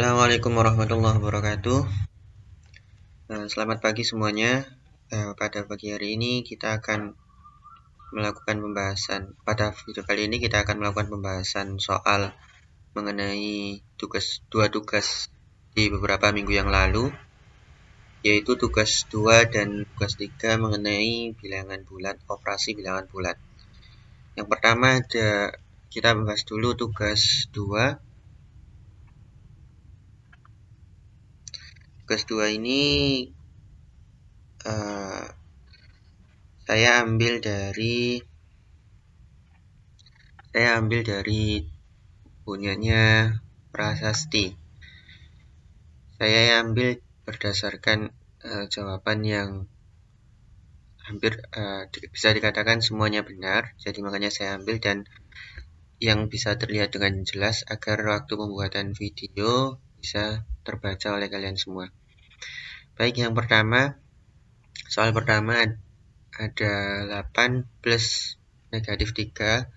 Assalamualaikum warahmatullahi wabarakatuh. Selamat pagi semuanya. Pada pagi hari ini kita akan melakukan pembahasan. Pada video kali ini kita akan melakukan pembahasan soal mengenai dua tugas di beberapa minggu yang lalu, yaitu tugas 2 dan tugas 3 mengenai bilangan bulat, operasi bilangan bulat. Yang pertama kita membahas dulu tugas 2. Tugas 2 ini saya ambil dari punyanya Prasasti. Saya ambil berdasarkan jawaban yang hampir bisa dikatakan semuanya benar, jadi makanya saya ambil dan yang bisa terlihat dengan jelas agar waktu pembuatan video bisa terbaca oleh kalian semua. Baik, yang pertama, soal pertama ada 8 plus negatif 3.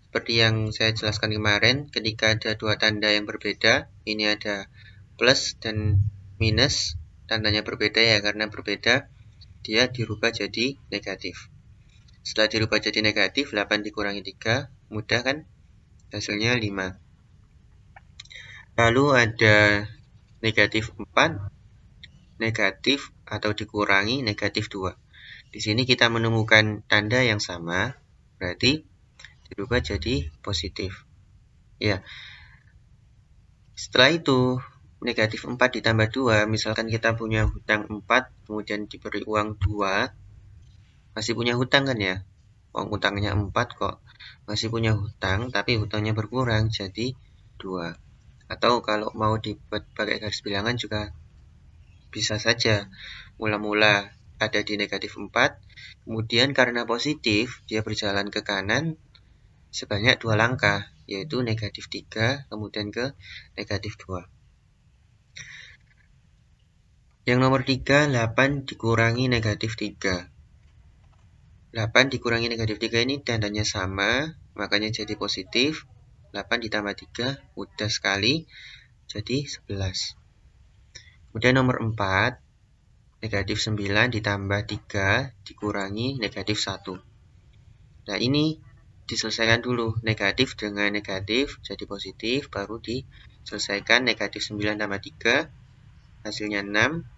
Seperti yang saya jelaskan kemarin, ketika ada dua tanda yang berbeda, ini ada plus dan minus, tandanya berbeda ya, karena berbeda, dia dirubah jadi negatif. Setelah dirubah jadi negatif, 8 dikurangi 3, mudah kan? Hasilnya 5. Lalu ada negatif 4, negatif atau dikurangi negatif 2. Di sini kita menemukan tanda yang sama, berarti dirubah jadi positif. Ya. Setelah itu, negatif 4 ditambah 2, misalkan kita punya hutang 4, kemudian diberi uang 2, masih punya hutang kan ya? Uang hutangnya 4 kok. Masih punya hutang, tapi hutangnya berkurang jadi 2. Atau kalau mau dibuat pakai garis bilangan juga bisa saja. Mula-mula ada di negatif 4, kemudian karena positif, dia berjalan ke kanan sebanyak 2 langkah, yaitu negatif 3, kemudian ke negatif 2. Yang nomor 3, 8 dikurangi negatif 3. 8 dikurangi negatif 3 ini tandanya sama, makanya jadi positif. 8 ditambah 3, mudah sekali, jadi 11. Kemudian nomor 4, negatif 9 ditambah 3 dikurangi negatif 1. Nah, ini diselesaikan dulu, negatif dengan negatif jadi positif, baru diselesaikan negatif 9 tambah 3, hasilnya 6.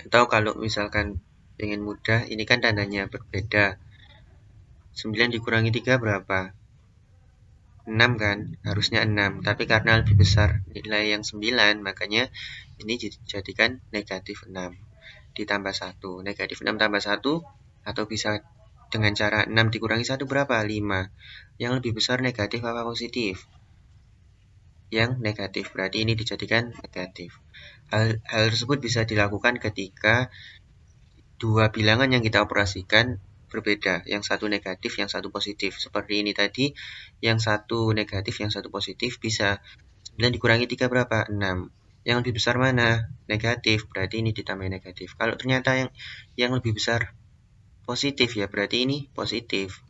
Atau kalau misalkan ingin mudah, ini kan tandanya berbeda. 9 dikurangi 3 berapa? 6 kan? Harusnya 6, tapi karena lebih besar nilai yang 9, makanya ini dijadikan negatif 6 ditambah 1. Negatif 6 tambah 1, atau bisa dengan cara 6 dikurangi 1 berapa? 5. Yang lebih besar negatif apa positif? Yang negatif, berarti ini dijadikan negatif. Hal tersebut bisa dilakukan ketika dua bilangan yang kita operasikan berbeda, yang satu negatif, yang satu positif. Seperti ini tadi, yang satu negatif, yang satu positif, bisa 9 dikurangi 3 berapa? 6. Yang lebih besar mana? Negatif, berarti ini ditambah negatif. Kalau ternyata yang lebih besar positif ya, berarti ini positif.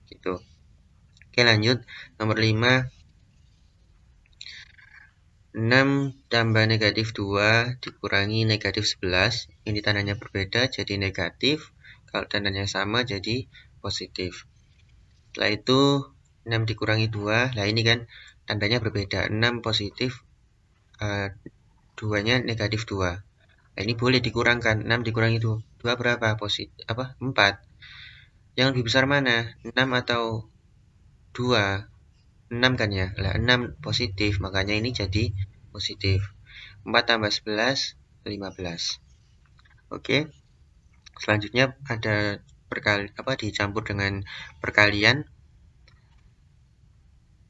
Gitu. Oke, lanjut. Nomor 5. 6 tambah negatif 2 dikurangi negatif 11. Ini tandanya berbeda, jadi negatif. Kalau tandanya sama, jadi positif. Setelah itu, 6 dikurangi 2. Nah, ini kan tandanya berbeda. 6 positif, 2-nya negatif 2. Nah, ini boleh dikurangkan. 6 dikurangi 2 berapa? 4. Yang lebih besar mana? 6 atau 2? 6 kan ya? Lah, 6 positif, makanya ini jadi positif. 4 tambah 11, 15. Oke. Selanjutnya ada dicampur dengan perkalian.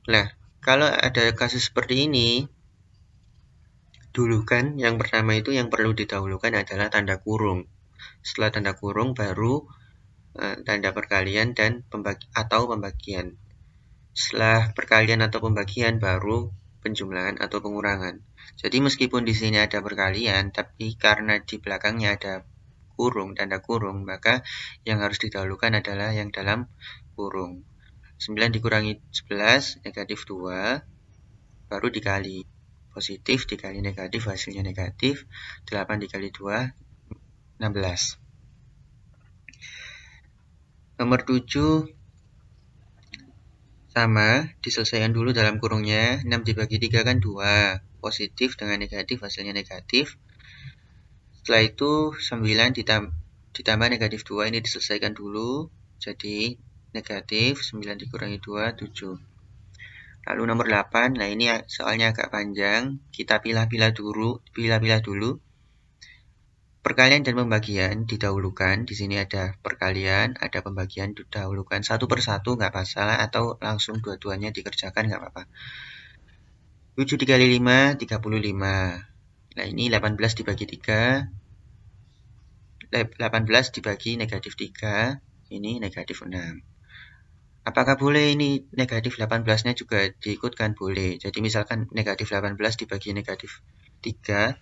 Nah, kalau ada kasus seperti ini, dulu kan yang pertama itu yang perlu didahulukan adalah tanda kurung. Setelah tanda kurung baru tanda perkalian dan pembagian. Setelah perkalian atau pembagian baru penjumlahan atau pengurangan. Jadi meskipun di sini ada perkalian, tapi karena di belakangnya ada kurung, tanda kurung, maka yang harus didahulukan adalah yang dalam kurung. 9 dikurangi 11, negatif 2, baru dikali. positif, dikali negatif hasilnya negatif. 8 dikali 2, 16. Nomor 7 sama, diselesaikan dulu dalam kurungnya. 6 dibagi 3 kan 2. Positif dengan negatif hasilnya negatif. Setelah itu 9 ditambah negatif 2 ini diselesaikan dulu. Jadi negatif 9 dikurangi 2, 7. Lalu nomor 8, nah ini soalnya agak panjang. Kita pilah-pilah dulu. Perkalian dan pembagian didahulukan. Di sini ada perkalian, ada pembagian didahulukan. Satu persatu nggak masalah, atau langsung dua-duanya dikerjakan nggak apa-apa. 7 dikali 5, 35. Nah ini 18 dibagi 3. 18 dibagi negatif 3. Ini negatif 6. Apakah boleh ini negatif 18-nya juga diikutkan? Boleh. Jadi misalkan negatif 18 dibagi negatif 3.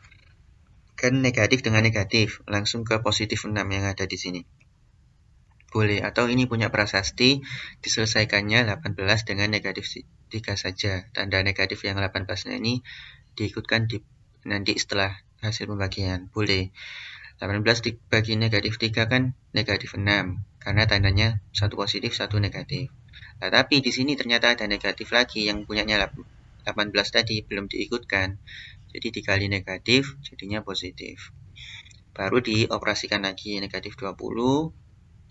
Kan negatif dengan negatif, langsung ke positif 6 yang ada di sini. Boleh, atau ini punya prasasti, diselesaikannya 18 dengan negatif 3 saja. Tanda negatif yang 18-nya ini diikutkan nanti setelah hasil pembagian. Boleh. 18 dibagi negatif 3 kan negatif 6, karena tandanya satu positif, satu negatif. Nah, tapi di sini ternyata ada negatif lagi yang punyanya 18 tadi belum diikutkan. Jadi dikali negatif, jadinya positif. Baru dioperasikan lagi, negatif 20,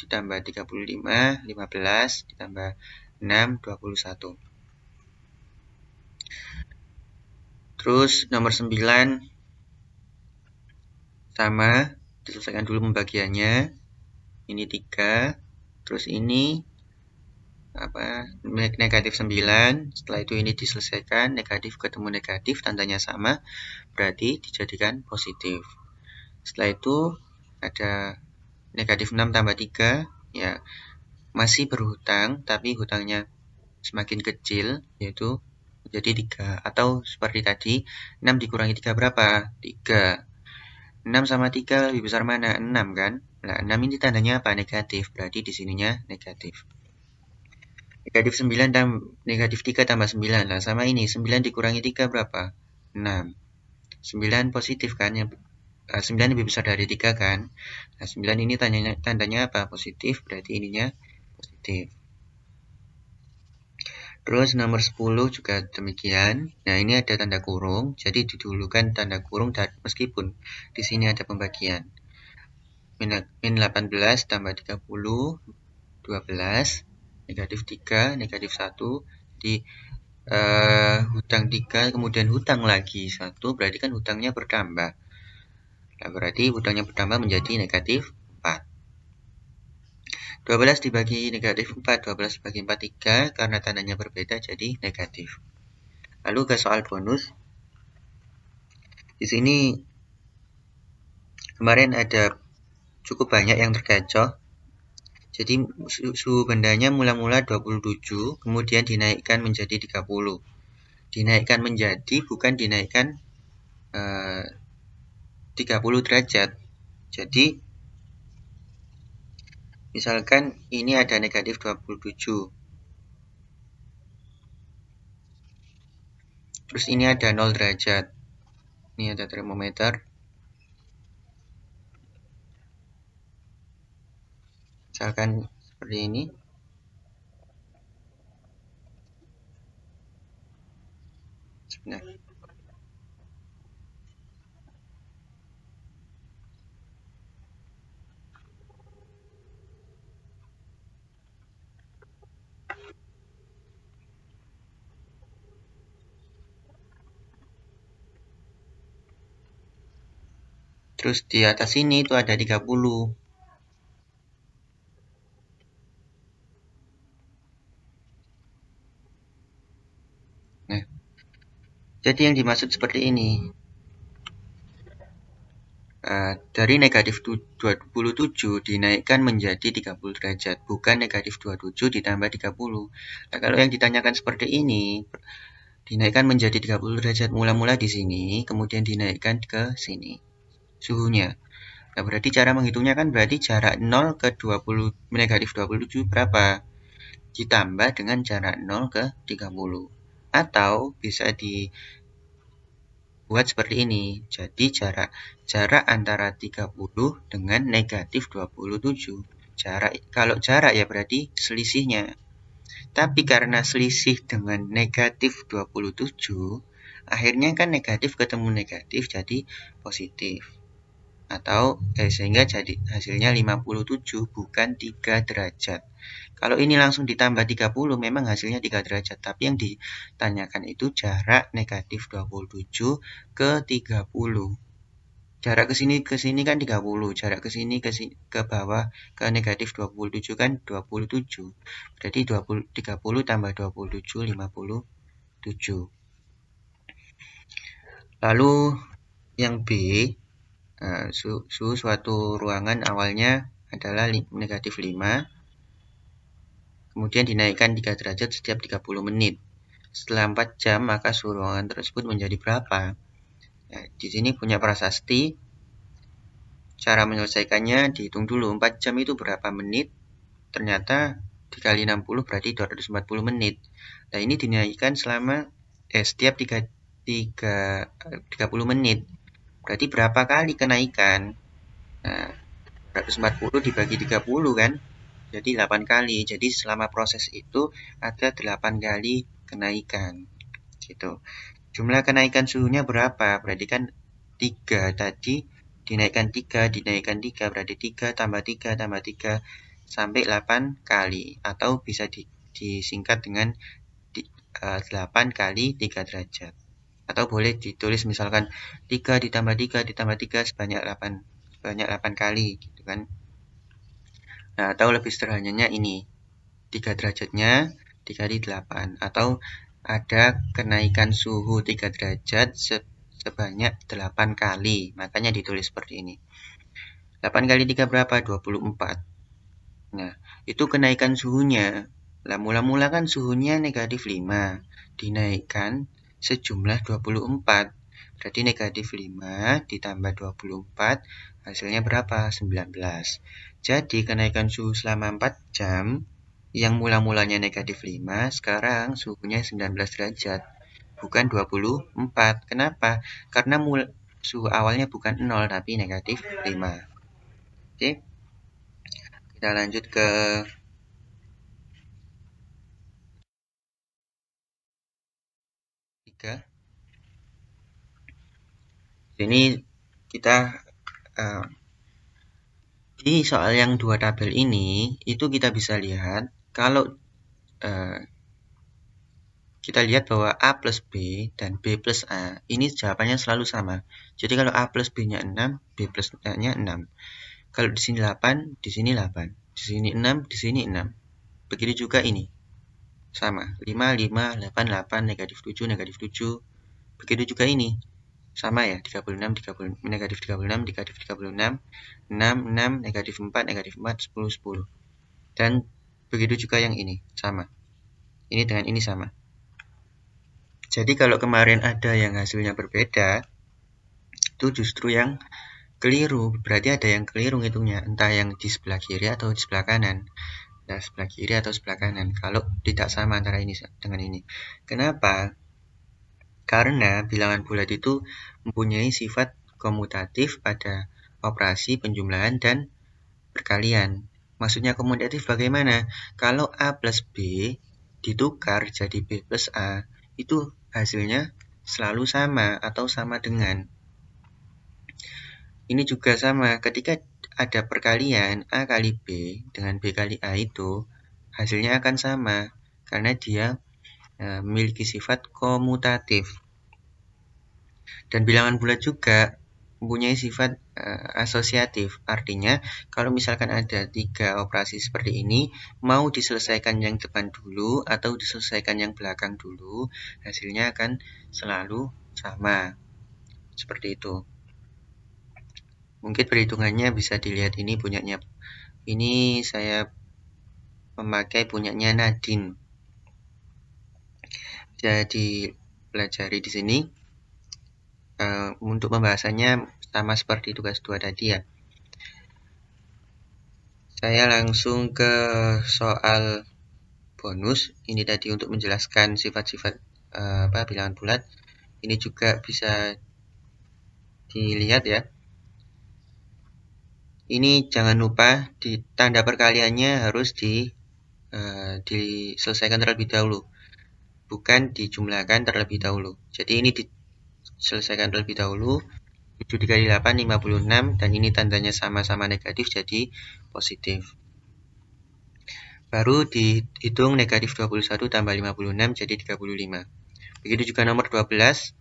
ditambah 35, 15, ditambah 6, 21. Terus nomor 9, sama, diselesaikan dulu pembagiannya. Ini 3, terus ini negatif 9, setelah itu ini diselesaikan, negatif ketemu negatif, tandanya sama, berarti dijadikan positif. Setelah itu ada negatif 6 tambah 3, ya masih berhutang, tapi hutangnya semakin kecil, yaitu jadi 3. Atau seperti tadi, 6 dikurangi 3 berapa? 3. 6 sama 3 lebih besar mana? 6 kan? Nah, 6 ini tandanya apa? Negatif, berarti di sininya negatif. Negatif 9 negatif 3 tambah 9. Nah, sama ini, 9 dikurangi 3 berapa? 6. 9 positif kan? 9 lebih besar dari 3 kan? Nah, 9 ini tandanya apa? Positif, berarti ininya positif. Terus nomor 10 juga demikian. Nah, ini ada tanda kurung, jadi didahulukan tanda kurung meskipun di sini ada pembagian. Min 18 tambah 30, 12. Negatif 3, negatif 1, di hutang 3, kemudian hutang lagi 1, berarti kan hutangnya bertambah. Nah, berarti hutangnya bertambah menjadi negatif 4. 12 dibagi negatif 4, 12 dibagi 4, 3, karena tandanya berbeda jadi negatif. Lalu ke soal bonus. Di sini kemarin ada cukup banyak yang terkecoh. Jadi suhu bandanya mula-mula 27, kemudian dinaikkan menjadi 30. Dinaikkan menjadi, bukan dinaikkan 30 derajat. Jadi, misalkan ini ada negatif 27. Terus ini ada 0 derajat. Ini ada termometer. Misalkan seperti ini. Nah. Terus di atas ini itu ada 30. Nah, jadi yang dimaksud seperti ini. Dari negatif 27 dinaikkan menjadi 30 derajat, bukan negatif 27 ditambah 30. Nah, kalau yang ditanyakan seperti ini, dinaikkan menjadi 30 derajat mula-mula di sini, kemudian dinaikkan ke sini suhunya. Nah, berarti cara menghitungnya kan berarti jarak 0 ke negatif 27 berapa? Ditambah dengan jarak 0 ke 30. Atau bisa buat seperti ini. Jadi jarak antara 30 dengan negatif 27. Kalau jarak ya berarti selisihnya. Tapi karena selisih dengan negatif 27, akhirnya kan negatif ketemu negatif jadi positif. Atau sehingga jadi hasilnya 57 bukan 3 derajat. Kalau ini langsung ditambah 30 memang hasilnya 3 derajat. Tapi yang ditanyakan itu jarak negatif 27 ke 30. Jarak ke sini kan 30. Jarak ke sini ke bawah ke negatif 27 kan 27. Berarti 30 tambah 27, 57. Lalu yang B, suhu suatu ruangan awalnya adalah negatif 5. Kemudian dinaikkan 3 derajat setiap 30 menit. Setelah 4 jam, maka suhu ruangan tersebut menjadi berapa? Nah, di sini punya prasasti. Cara menyelesaikannya dihitung dulu. 4 jam itu berapa menit? Ternyata dikali 60 berarti 240 menit. Nah, ini dinaikkan selama setiap 30 menit. Berarti berapa kali kenaikan? Nah, 240 dibagi 30 kan? Jadi 8 kali. Jadi selama proses itu ada 8 kali kenaikan. Gitu. Jumlah kenaikan suhunya berapa? Berarti kan 3 tadi dinaikkan 3 berarti 3 tambah 3 tambah 3 sampai 8 kali. Atau bisa disingkat dengan 8 kali 3 derajat. Atau boleh ditulis misalkan 3 ditambah 3 ditambah 3 sebanyak 8 kali gitu kan. Nah, atau lebih sederhananya ini 3 derajatnya dikali 8. Atau ada kenaikan suhu 3 derajat sebanyak 8 kali. Makanya ditulis seperti ini. 8 kali 3 berapa? 24. Nah, itu kenaikan suhunya. Lah mula-mula kan suhunya negatif 5. Dinaikkan sejumlah 24. Berarti negatif 5 ditambah 24. Hasilnya berapa? 19. Jadi kenaikan suhu selama 4 jam yang mula-mulanya negatif 5, sekarang suhunya 19 derajat, bukan 24. Kenapa? Karena suhu awalnya bukan 0, tapi negatif 5. Oke, kita lanjut ke tiga. Ini kita di soal yang 2 tabel ini, itu kita bisa lihat kalau kita lihat bahwa A plus B dan B plus A ini jawabannya selalu sama. Jadi kalau A plus B-nya 6, B plus A-nya 6. Kalau di sini 8, di sini 8. Di sini 6, di sini 6. Begitu juga ini. Sama. 5, 5, 8, 8, negatif 7, negatif 7. Begitu juga ini. Sama ya, 36, 30, negatif 36, negatif 36, 6, 6, negatif 4, negatif 4, 10, 10. Dan begitu juga yang ini. Sama. Ini dengan ini sama. Jadi kalau kemarin ada yang hasilnya berbeda, itu justru yang keliru. Berarti ada yang keliru ngitungnya, entah yang di sebelah kiri atau di sebelah kanan. Nah, sebelah kiri atau sebelah kanan. Kalau tidak sama antara ini dengan ini. Kenapa? Karena bilangan bulat itu mempunyai sifat komutatif pada operasi penjumlahan dan perkalian. Maksudnya komutatif bagaimana? Kalau A plus B ditukar jadi B plus A, itu hasilnya selalu sama atau sama dengan. Ini juga sama, ketika ada perkalian A kali B dengan B kali A itu, hasilnya akan sama, karena dia memiliki sifat komutatif. Dan bilangan bulat juga mempunyai sifat asosiatif, artinya kalau misalkan ada 3 operasi seperti ini, mau diselesaikan yang depan dulu atau diselesaikan yang belakang dulu, hasilnya akan selalu sama. Seperti itu. Mungkin perhitungannya bisa dilihat ini punyanya. Ini saya memakai punyanya Nadine. Bisa dipelajari di sini. Untuk pembahasannya sama seperti tugas 2 tadi ya. Saya langsung ke soal bonus. Ini tadi untuk menjelaskan sifat-sifat bilangan bulat. Ini juga bisa dilihat ya. Ini jangan lupa di tanda perkaliannya harus diselesaikan terlebih dahulu, bukan dijumlahkan terlebih dahulu. Jadi ini diselesaikan terlebih dahulu. 7 dikali 8, 56, dan ini tandanya sama-sama negatif, jadi positif. Baru dihitung negatif 21 tambah 56, jadi 35. Begitu juga nomor 12,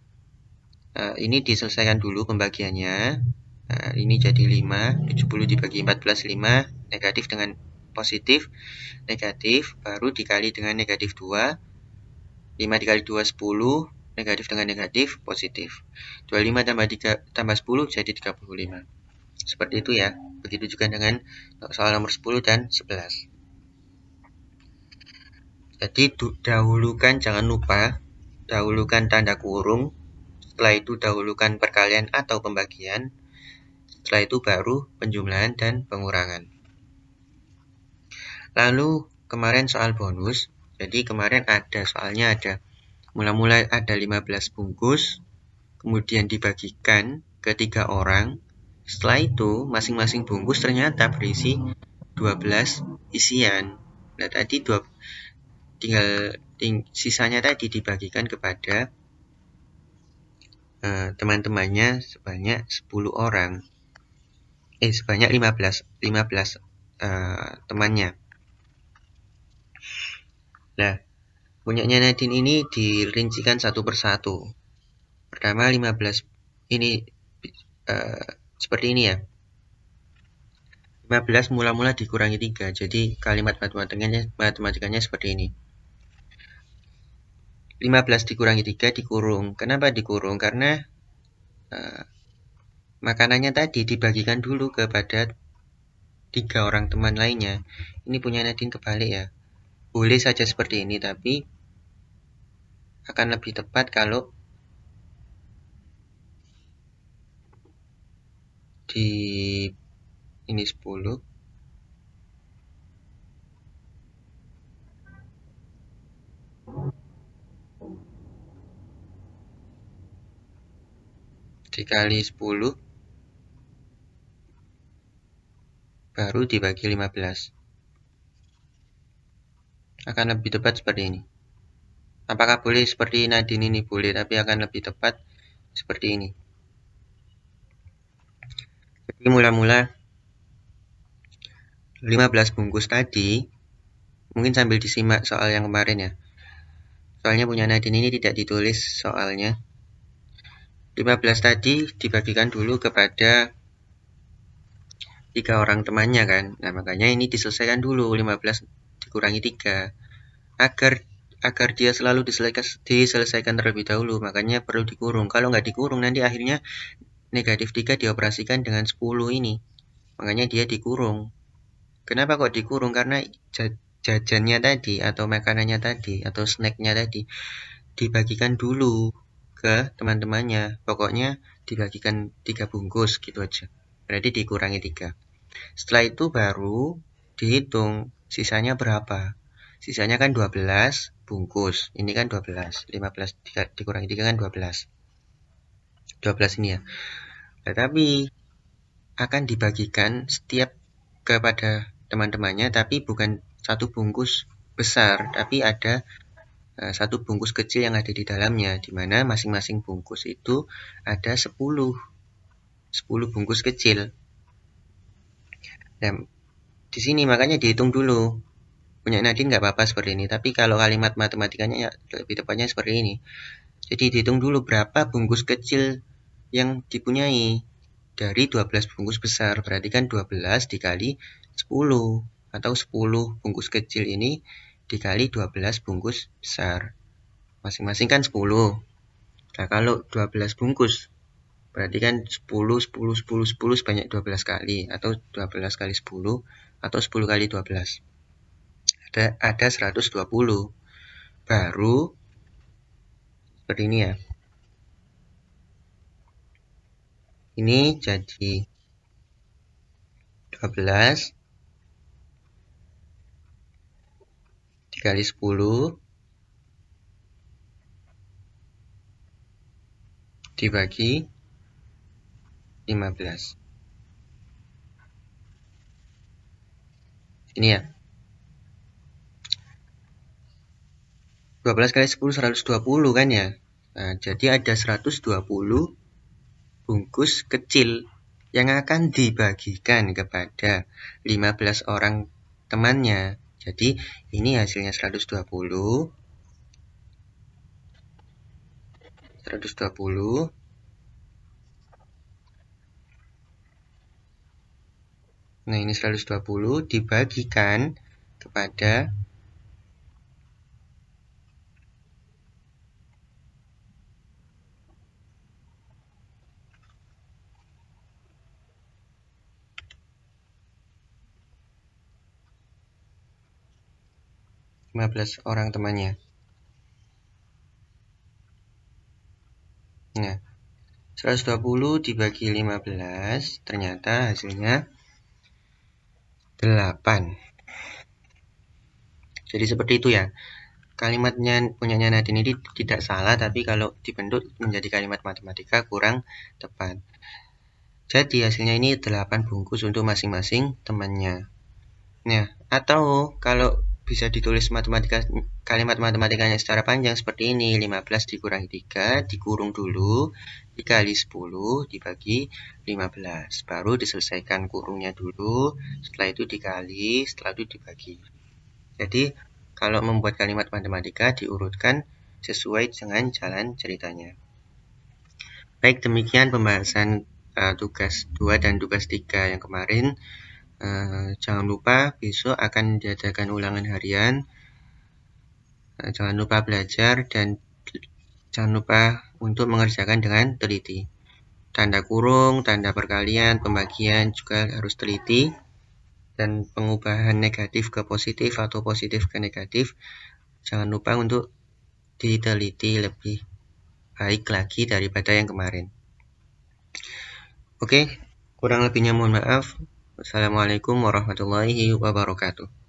ini diselesaikan dulu pembagiannya. Nah, ini jadi 5, 70 dibagi 14, 5, negatif dengan positif, negatif, baru dikali dengan negatif 2, 5 dikali 2, 10, negatif dengan negatif, positif. 25 tambah 10 jadi 35. Seperti itu ya. Begitu juga dengan soal nomor 10 dan 11. Jadi dahulukan, jangan lupa, dahulukan tanda kurung, setelah itu dahulukan perkalian atau pembagian, setelah itu baru penjumlahan dan pengurangan. Lalu kemarin soal bonus, jadi kemarin soalnya ada mula-mula ada 15 bungkus, kemudian dibagikan ke 3 orang, setelah itu masing-masing bungkus ternyata berisi 12 isian. Nah tadi sisanya tadi dibagikan kepada teman-temannya sebanyak 10 orang. Sebanyak 15 temannya. Nah, punyanya Nadine ini dirincikan satu persatu. Pertama 15 ini seperti ini ya. 15 mula-mula dikurangi 3. Jadi kalimat matematikanya seperti ini. 15 dikurangi 3 dikurung. Kenapa dikurung? Karena makanannya tadi dibagikan dulu kepada 3 orang teman lainnya. Ini punya Nadine kebalik ya. Boleh saja seperti ini, tapi akan lebih tepat kalau di ini 10 dikali 10 baru dibagi 15. Akan lebih tepat seperti ini. Apakah boleh seperti Nadine ini? Boleh, tapi akan lebih tepat seperti ini. Jadi mula-mula 15 bungkus tadi, mungkin sambil disimak soal yang kemarin ya. Soalnya punya Nadine ini tidak ditulis soalnya. 15 tadi dibagikan dulu kepada 3 orang temannya kan. Nah makanya ini diselesaikan dulu, 15 dikurangi 3. Agar dia selalu diselesaikan terlebih dahulu, makanya perlu dikurung. Kalau nggak dikurung nanti akhirnya negatif 3 dioperasikan dengan 10 ini. Makanya dia dikurung. Kenapa kok dikurung? Karena jajannya tadi atau makanannya tadi atau snacknya tadi dibagikan dulu ke teman-temannya. Pokoknya dibagikan 3 bungkus gitu aja. Berarti dikurangi 3. Setelah itu baru dihitung sisanya berapa. Sisanya kan 12 bungkus. Ini kan 12. 15 dikurangi 3 kan 12. 12 ini ya. Tetapi akan dibagikan setiap kepada teman-temannya, tapi bukan satu bungkus besar, tapi ada satu bungkus kecil yang ada di dalamnya, di mana masing-masing bungkus itu ada 10 bungkus kecil. Dan di sini makanya dihitung dulu. Punya Nadine nggak apa-apa seperti ini, tapi kalau kalimat matematikanya ya lebih tepatnya seperti ini. Jadi dihitung dulu berapa bungkus kecil yang dipunyai dari 12 bungkus besar. Berarti kan 12 dikali 10 atau 10 bungkus kecil ini dikali 12 bungkus besar. Masing-masing kan 10. Nah, kalau 12 bungkus berarti kan 10, 10, 10, 10 sebanyak 12 kali, atau 12 kali 10, atau 10 kali 12. Ada 120. Baru seperti ini ya. Ini jadi 12 dikali 10 dibagi 15. Ini ya. 12 kali 10 120 kan ya. Nah, jadi ada 120 bungkus kecil yang akan dibagikan kepada 15 orang temannya. Jadi ini hasilnya 120. Nah, ini 120 dibagikan kepada 15 orang temannya. Nah, 120 dibagi 15 ternyata hasilnya 8. Jadi seperti itu ya. Kalimatnya punyanya Nadine ini tidak salah, tapi kalau dibentuk menjadi kalimat matematika kurang tepat. Jadi hasilnya ini 8 bungkus untuk masing-masing temannya. Nah, atau kalau bisa ditulis kalimat matematikanya secara panjang seperti ini, 15 dikurangi 3, dikurung dulu, dikali 10, dibagi 15. Baru diselesaikan kurungnya dulu, setelah itu dikali, setelah itu dibagi. Jadi, kalau membuat kalimat matematika diurutkan sesuai dengan jalan ceritanya. Baik, demikian pembahasan tugas 2 dan tugas 3 yang kemarin. Jangan lupa besok akan diadakan ulangan harian. Jangan lupa belajar dan jangan lupa untuk mengerjakan dengan teliti. Tanda kurung, tanda perkalian, pembagian juga harus teliti. Dan pengubahan negatif ke positif atau positif ke negatif, jangan lupa untuk diteliti lebih baik lagi daripada yang kemarin. Oke, kurang lebihnya mohon maaf. Wassalamualaikum warahmatullahi wabarakatuh.